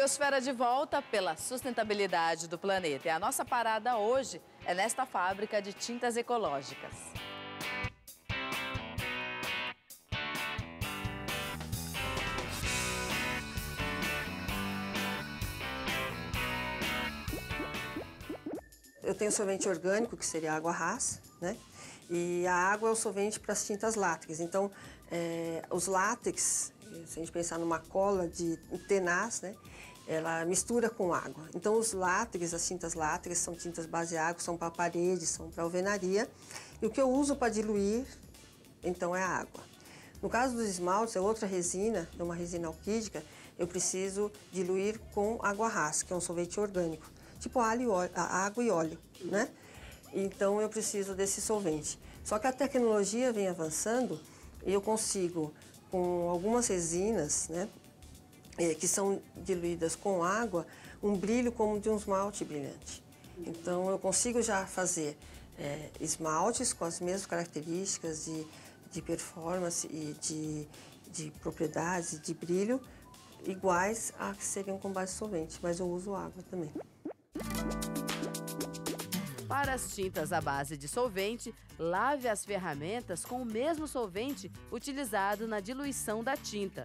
Biosfera de volta pela sustentabilidade do planeta. E a nossa parada hoje é nesta fábrica de tintas ecológicas. Eu tenho solvente orgânico, que seria a água rasa, né? E a água é o solvente para as tintas látex. Então, os látex, se a gente pensar numa cola de tenaz, né? Ela mistura com água. Então, os látex, as tintas látex, são tintas base água, são para parede, são para alvenaria. E o que eu uso para diluir, então, é a água. No caso dos esmaltes, é outra resina, é uma resina alquídica, eu preciso diluir com água rasa, que é um solvente orgânico, tipo água e óleo, né? Então, eu preciso desse solvente. Só que a tecnologia vem avançando e eu consigo, com algumas resinas, né, que são diluídas com água, um brilho como de um esmalte brilhante. Então, eu consigo já fazer esmaltes com as mesmas características de performance e de propriedades, de brilho, iguais a que seriam com base solvente, mas eu uso água também. Para as tintas à base de solvente, lave as ferramentas com o mesmo solvente utilizado na diluição da tinta.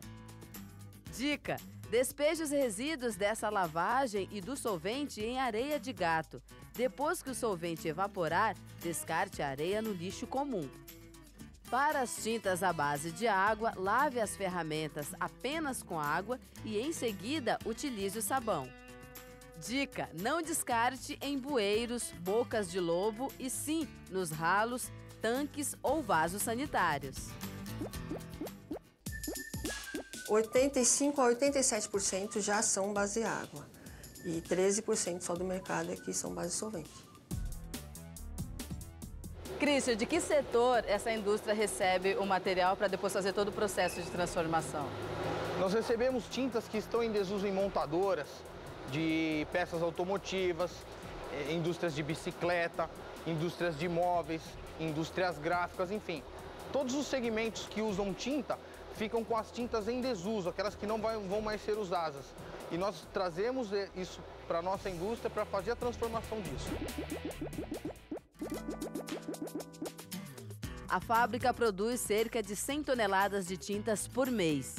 Dica: despeje os resíduos dessa lavagem e do solvente em areia de gato. Depois que o solvente evaporar, descarte a areia no lixo comum. Para as tintas à base de água, lave as ferramentas apenas com água e, em seguida, utilize o sabão. Dica: não descarte em bueiros, bocas de lobo e sim nos ralos, tanques ou vasos sanitários. 85% a 87% já são base água e 13% só do mercado aqui são base solvente. Cristian, de que setor essa indústria recebe o material para depois fazer todo o processo de transformação? Nós recebemos tintas que estão em desuso em montadoras, de peças automotivas, indústrias de bicicleta, indústrias de móveis, indústrias gráficas, enfim. Todos os segmentos que usam tinta ficam com as tintas em desuso, aquelas que não vão mais ser usadas. E nós trazemos isso para a nossa indústria para fazer a transformação disso. A fábrica produz cerca de 100 toneladas de tintas por mês.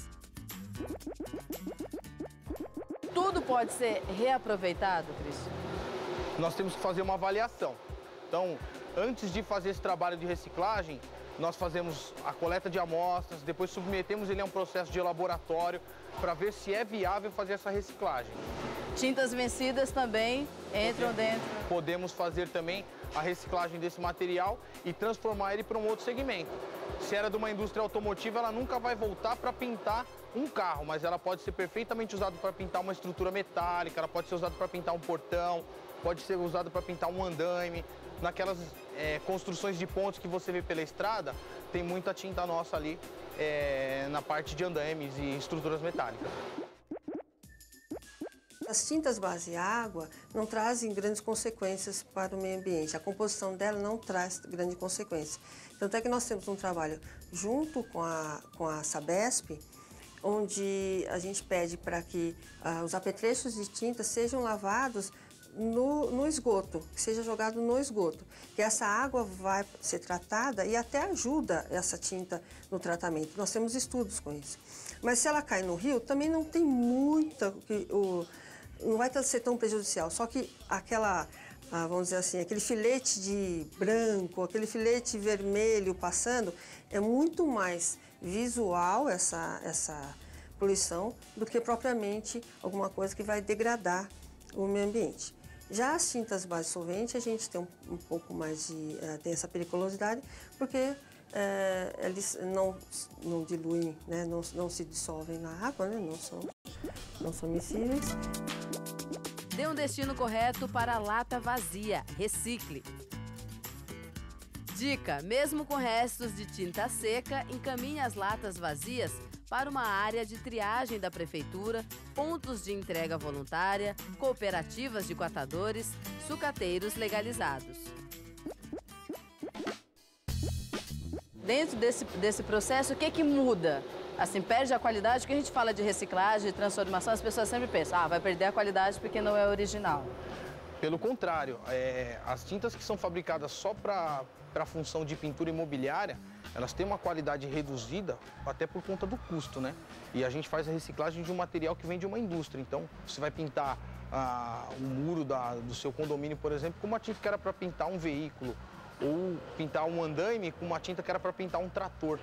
Tudo pode ser reaproveitado, Cristian? Nós temos que fazer uma avaliação. Então, antes de fazer esse trabalho de reciclagem, nós fazemos a coleta de amostras, depois submetemos ele a um processo de laboratório para ver se é viável fazer essa reciclagem. Tintas vencidas também entram dentro? Podemos fazer também a reciclagem desse material e transformar ele para um outro segmento. Se era de uma indústria automotiva, ela nunca vai voltar para pintar um carro, mas ela pode ser perfeitamente usada para pintar uma estrutura metálica, ela pode ser usada para pintar um portão, pode ser usada para pintar um andaime. Naquelas construções de pontes que você vê pela estrada, tem muita tinta nossa ali na parte de andaimes e estruturas metálicas. As tintas base água não trazem grandes consequências para o meio ambiente. A composição dela não traz grandes consequências. Tanto é que nós temos um trabalho junto com a Sabesp, onde a gente pede para que os apetrechos de tinta sejam lavados no esgoto, que seja jogado no esgoto, que essa água vai ser tratada e até ajuda essa tinta no tratamento. Nós temos estudos com isso. Mas se ela cai no rio, também não tem muita, não vai ser tão prejudicial, só que vamos dizer assim, aquele filete de branco, aquele filete vermelho passando, é muito mais visual essa poluição do que propriamente alguma coisa que vai degradar o meio ambiente. Já as tintas base solvente, a gente tem um pouco mais tem essa periculosidade, porque eles não diluem, né, não se dissolvem na água, né, não são miscíveis. Dê um destino correto para a lata vazia, recicle. Dica: mesmo com restos de tinta seca, encaminhe as latas vazias para uma área de triagem da prefeitura, pontos de entrega voluntária, cooperativas de catadores, sucateiros legalizados. Dentro desse processo, o que muda? assim, perde a qualidade? Porque a gente fala de reciclagem, de transformação, as pessoas sempre pensam, vai perder a qualidade porque não é original. Pelo contrário, as tintas que são fabricadas só para função de pintura imobiliária, elas têm uma qualidade reduzida até por conta do custo, né? E a gente faz a reciclagem de um material que vem de uma indústria. Então, você vai pintar o muro do seu condomínio, por exemplo, com uma tinta que era para pintar um veículo, ou pintar um andaime com uma tinta que era para pintar um trator.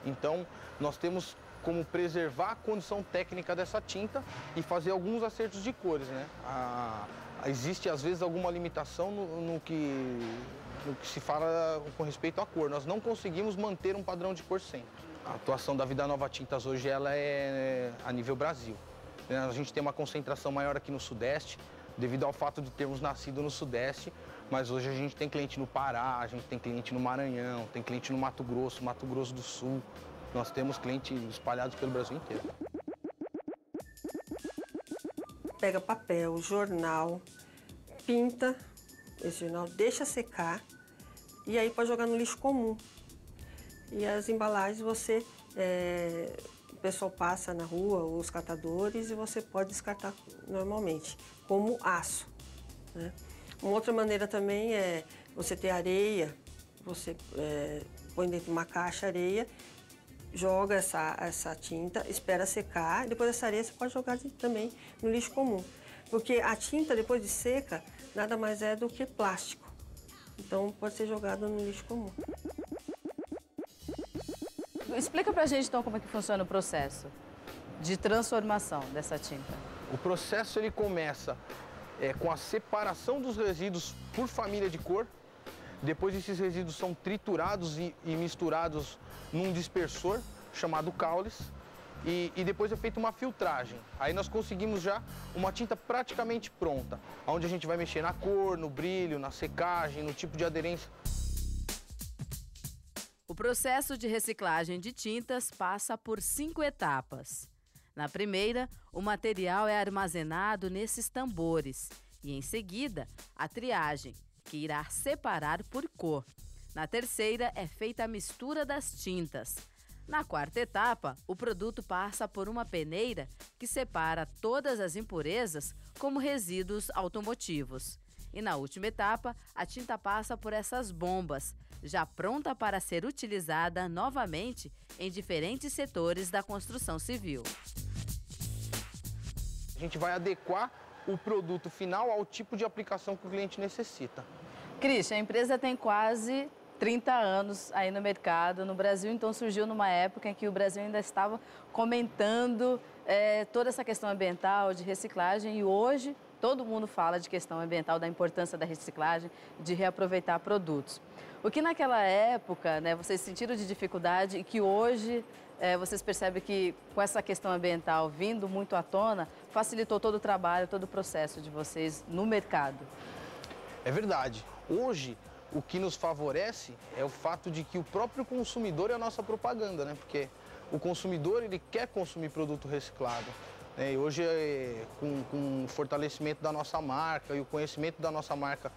Então, nós temos como preservar a condição técnica dessa tinta e fazer alguns acertos de cores, né? Existe, às vezes, alguma limitação no que se fala com respeito à cor. Nós não conseguimos manter um padrão de cor sempre. A atuação da Vida Nova Tintas hoje ela é a nível Brasil. A gente tem uma concentração maior aqui no Sudeste, devido ao fato de termos nascido no Sudeste, mas hoje a gente tem cliente no Pará, a gente tem cliente no Maranhão, tem cliente no Mato Grosso do Sul. Nós temos clientes espalhados pelo Brasil inteiro. Pega papel, jornal, pinta esse jornal, deixa secar e aí pode jogar no lixo comum. E as embalagens o pessoal passa na rua, os catadores, e você pode descartar normalmente, como aço, né? Uma outra maneira também é você ter areia, você põe dentro de uma caixa areia, joga essa tinta, espera secar, depois essa areia você pode jogar também no lixo comum. Porque a tinta, depois de seca, nada mais é do que plástico. Então pode ser jogado no lixo comum. Explica pra gente, então, como é que funciona o processo de transformação dessa tinta. O processo ele começa com a separação dos resíduos por família de cor. Depois esses resíduos são triturados e misturados num dispersor chamado caules. E depois é feita uma filtragem. Aí nós conseguimos já uma tinta praticamente pronta, onde a gente vai mexer na cor, no brilho, na secagem, no tipo de aderência. O processo de reciclagem de tintas passa por 5 etapas. Na primeira, o material é armazenado nesses tambores e, em seguida, a triagem, que irá separar por cor. Na terceira, é feita a mistura das tintas. Na quarta etapa, o produto passa por uma peneira que separa todas as impurezas como resíduos automotivos. E na última etapa, a tinta passa por essas bombas, já pronta para ser utilizada novamente em diferentes setores da construção civil. A gente vai adequar o produto final ao tipo de aplicação que o cliente necessita. Cristian, a empresa tem quase 30 anos aí no mercado, no Brasil, então surgiu numa época em que o Brasil ainda estava comentando toda essa questão ambiental, de reciclagem, e hoje todo mundo fala de questão ambiental, da importância da reciclagem, de reaproveitar produtos. O que naquela época, né, vocês sentiram de dificuldade e que hoje vocês percebem que com essa questão ambiental vindo muito à tona, facilitou todo o trabalho, todo o processo de vocês no mercado? É verdade. Hoje, o que nos favorece é o fato de que o próprio consumidor é a nossa propaganda, né? Porque o consumidor, ele quer consumir produto reciclado. E hoje, com o fortalecimento da nossa marca e o conhecimento da nossa marca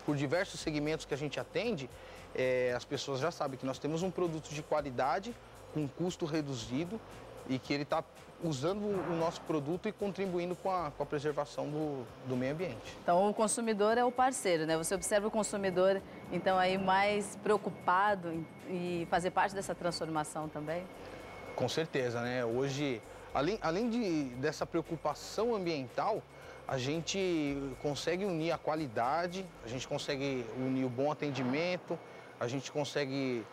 por diversos segmentos que a gente atende, as pessoas já sabem que nós temos um produto de qualidade, com custo reduzido, e que ele está usando o nosso produto e contribuindo com a preservação do meio ambiente. Então, o consumidor é o parceiro, né? Você observa o consumidor, então, aí mais preocupado em fazer parte dessa transformação também? Com certeza, né? Hoje, além dessa preocupação ambiental, a gente consegue unir a qualidade, a gente consegue unir o bom atendimento, a gente consegue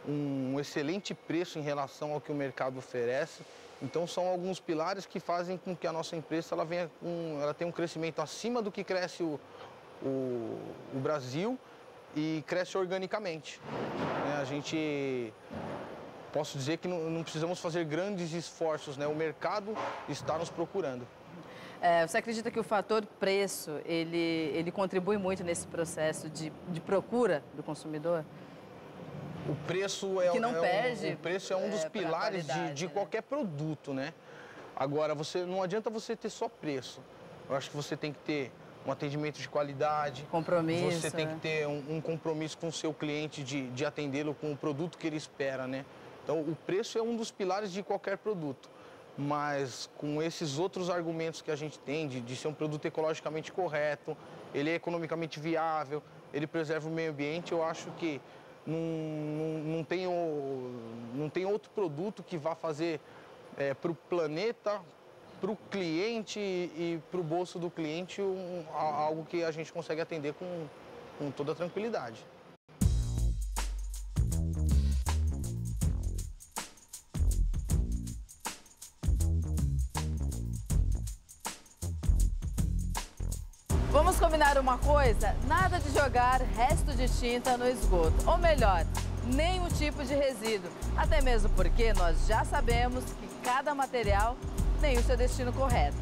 um excelente preço em relação ao que o mercado oferece. Então são alguns pilares que fazem com que a nossa empresa ela tenha um crescimento acima do que cresce o Brasil e cresce organicamente. Posso dizer que não precisamos fazer grandes esforços, né? O mercado está nos procurando. Você acredita que o fator preço, ele contribui muito nesse processo de procura do consumidor? O preço é um dos pilares de qualquer produto, né? Agora, não adianta você ter só preço. Eu acho que você tem que ter um atendimento de qualidade. Compromisso. Você tem que ter um compromisso com o seu cliente de atendê-lo com o produto que ele espera, né? Então, o preço é um dos pilares de qualquer produto, mas com esses outros argumentos que a gente tem de ser um produto ecologicamente correto, ele é economicamente viável, ele preserva o meio ambiente, eu acho que não tem outro produto que vá fazer para o planeta, para o cliente e para o bolso do cliente algo que a gente consegue atender com toda a tranquilidade. Vamos combinar uma coisa? Nada de jogar resto de tinta no esgoto. Ou melhor, nenhum tipo de resíduo. Até mesmo porque nós já sabemos que cada material tem o seu destino correto.